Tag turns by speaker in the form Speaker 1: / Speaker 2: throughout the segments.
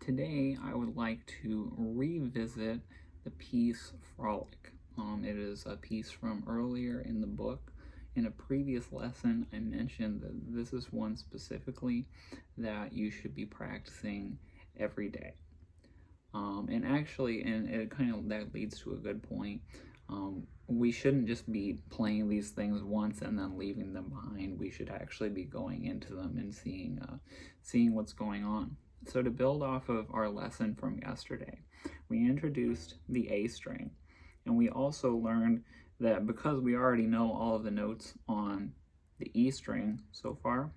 Speaker 1: Today I would like to revisit the piece Frolic. It is a piece from earlier in the book. In a previous lesson, I mentioned that this is one specifically that you should be practicing every day. And it kind of that leads to a good point. We shouldn't just be playing these things once and then leaving them behind. We should actually be going into them and seeing what's going on. So to build off of our lesson from yesterday, we introduced the A string, and we also learned that because we already know all of the notes on the E string so far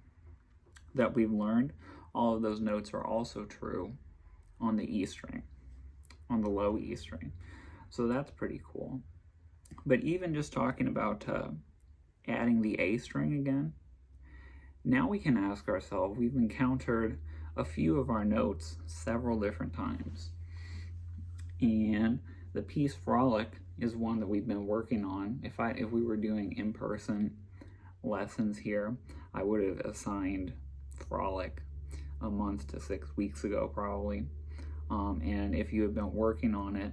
Speaker 1: that we've learned, all of those notes are also true on the E string, on the low E string. So that's pretty cool. But even just talking about adding the A string again, now we can ask ourselves, we've encountered a few of our notes several different times. And the piece Frolic is one that we've been working on. If we were doing in-person lessons here, I would have assigned Frolic a month to 6 weeks ago probably. And if you have been working on it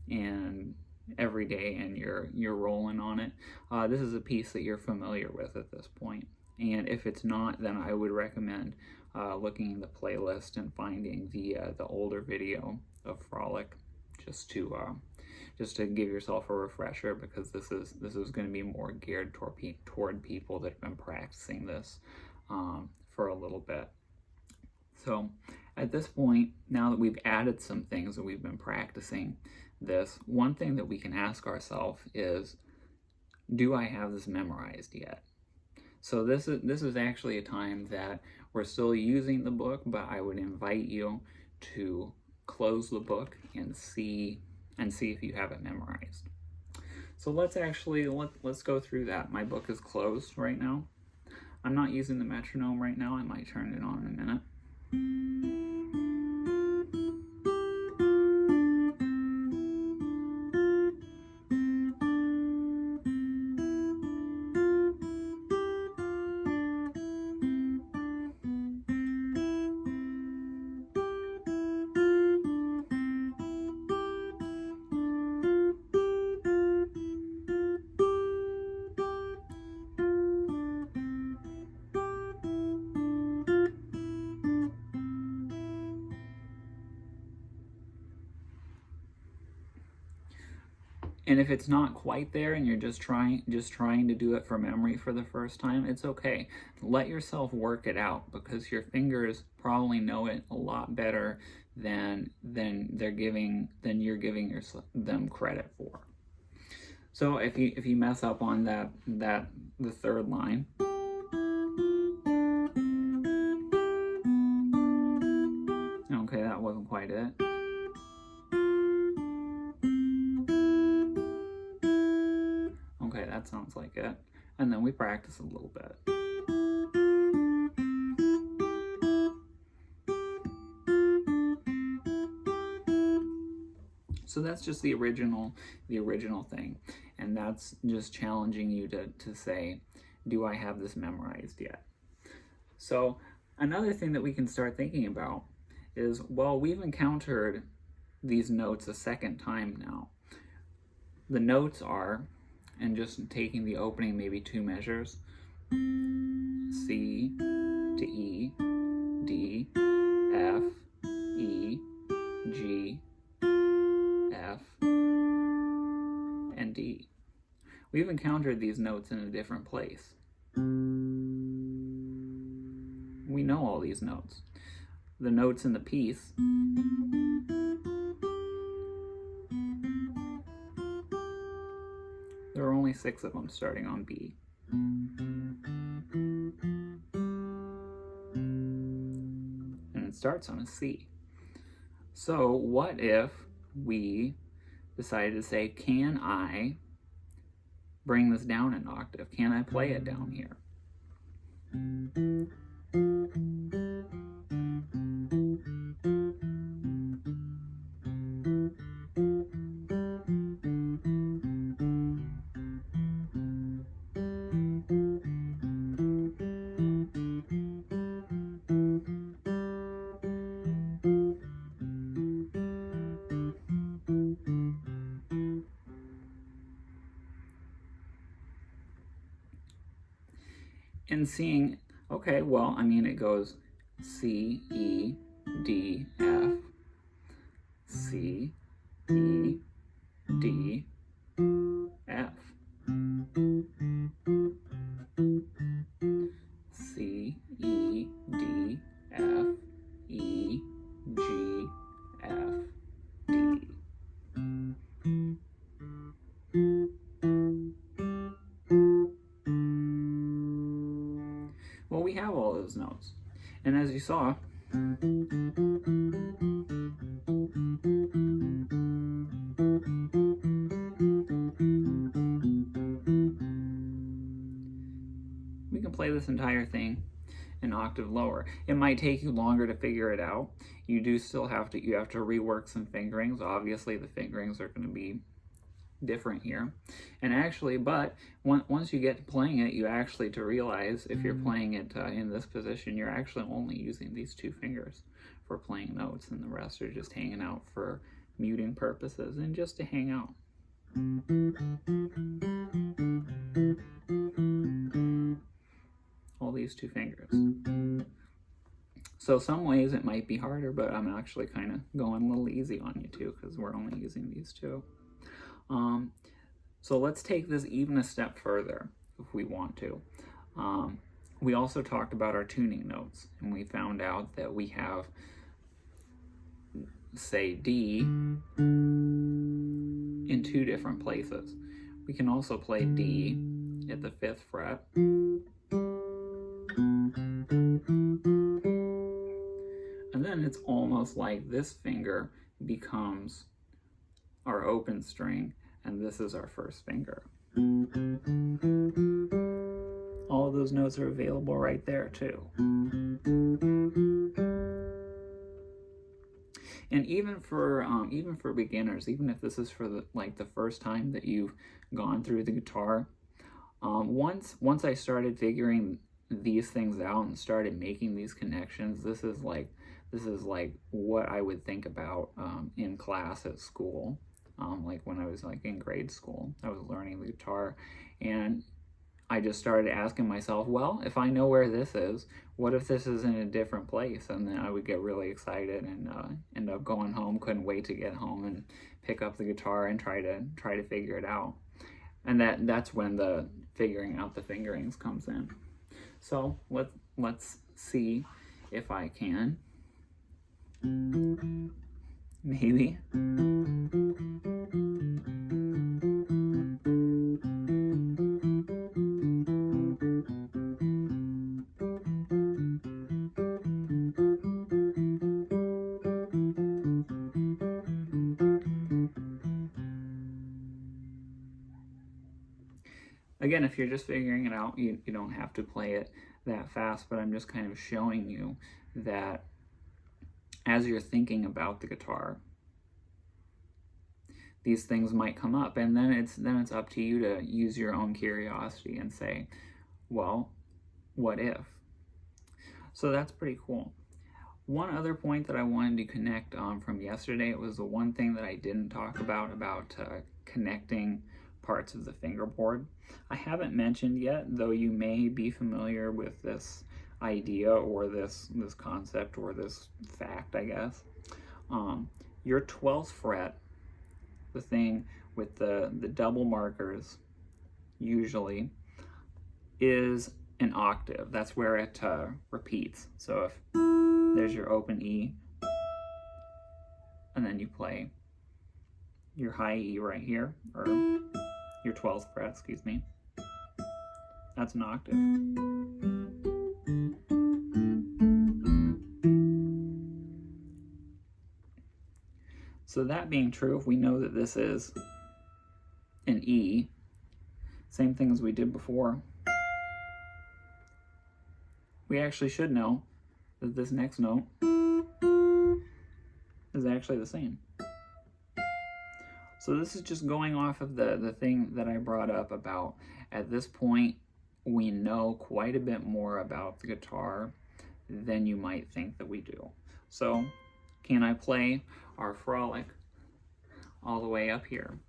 Speaker 1: and every day and you're rolling on it, this is a piece that you're familiar with at this point. And if it's not, then I would recommend looking in the playlist and finding the older video of Frolic, just to give yourself a refresher, because this is going to be more geared toward people that have been practicing this for a little bit. So at this point, now that we've added some things that we've been practicing this, one thing that we can ask ourselves is, do I have this memorized yet? So this is actually a time that we're still using the book, but I would invite you to close the book and see if you have it memorized. So let's go through that. My book is closed right now. I'm not using the metronome right now. I might turn it on in a minute. And if it's not quite there and you're just trying to do it from memory for the first time, it's okay. Let yourself work it out, because your fingers probably know it a lot better than you're giving them credit for. So if you mess up on the third line, okay, that wasn't quite it. Okay, that sounds like it. And then we practice a little bit. So that's just the original thing. And that's just challenging you to say, do I have this memorized yet? So another thing that we can start thinking about is, well, we've encountered these notes a second time now. The notes are, and just taking the opening maybe 2 measures, C to E, D, F, E, G, F, and D. We've encountered these notes in a different place. We know all these notes. The notes in the piece there are only 6 of them starting on B. And it starts on a C. So what if we decided to say, can I bring this down an octave? Can I play it down here? and seeing, okay, well, I mean, it goes C, E, D, F, C, E, D, F, C, E, D, F, E, G, F, D. Well, we have all those notes. And as you saw, we can play this entire thing an octave lower. It might take you longer to figure it out. You do still have to, you have to rework some fingerings. Obviously the fingerings are going to be different here. And actually, but once you get to playing it, you actually to realize if you're playing it in this position, you're actually only using these two fingers for playing notes, and the rest are just hanging out for muting purposes and just to hang out. All these two fingers. So some ways it might be harder, but I'm actually kind of going a little easy on you too, because we're only using these two. So let's take this even a step further if we want to. We also talked about our tuning notes, and we found out that we have, say, D in two different places. We can also play D at the 5th fret. And then it's almost like this finger becomes our open string, and this is our first finger. All of those notes are available right there too. And even for beginners, even if this is for the first time that you've gone through the guitar, once I started figuring these things out and started making these connections, this is like what I would think about in class at school. Like when I was like in grade school, I was learning the guitar, and I just started asking myself, well, if I know where this is, what if this is in a different place? And then I would get really excited and end up going home, couldn't wait to get home and pick up the guitar and try to figure it out. And that's when the figuring out the fingerings comes in. So let's see if I can. Maybe. Again, if you're just figuring it out, you don't have to play it that fast, but I'm just kind of showing you that as you're thinking about the guitar, these things might come up, and then it's up to you to use your own curiosity and say, well, what if? So that's pretty cool. One other point that I wanted to connect from yesterday, it was the one thing that I didn't talk about connecting parts of the fingerboard. I haven't mentioned yet, though you may be familiar with this idea or this concept or this fact, I guess. Your 12th fret, the thing with the double markers usually, is an octave. That's where it repeats. So if there's your open E, and then you play your high E right here, or your 12th fret, excuse me, that's an octave. So that being true, if we know that this is an E, same thing as we did before, we actually should know that this next note is actually the same. So this is just going off of the thing that I brought up about, at this point, we know quite a bit more about the guitar than you might think that we do. So can I play our Frolic all the way up here?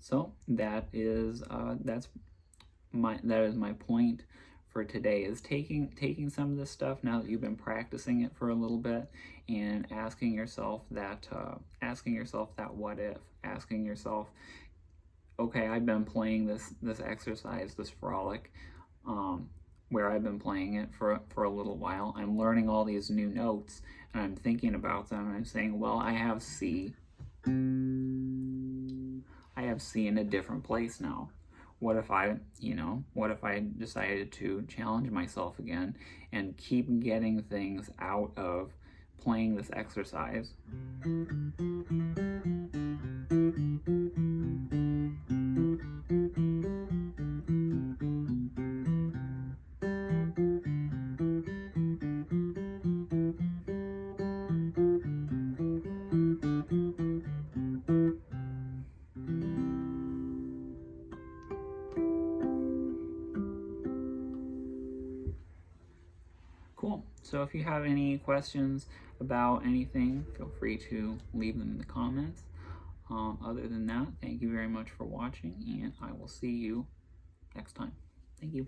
Speaker 1: So that is my point for today, is taking some of this stuff now that you've been practicing it for a little bit, and asking yourself that what if, asking yourself, okay, I've been playing this exercise, this frolic, where I've been playing it for a little while. I'm learning all these new notes, and I'm thinking about them, and I'm saying, well, I have C in a different place now. What if I decided to challenge myself again and keep getting things out of playing this exercise? Cool. So if you have any questions about anything, feel free to leave them in the comments. Other than that, thank you very much for watching, and I will see you next time. Thank you.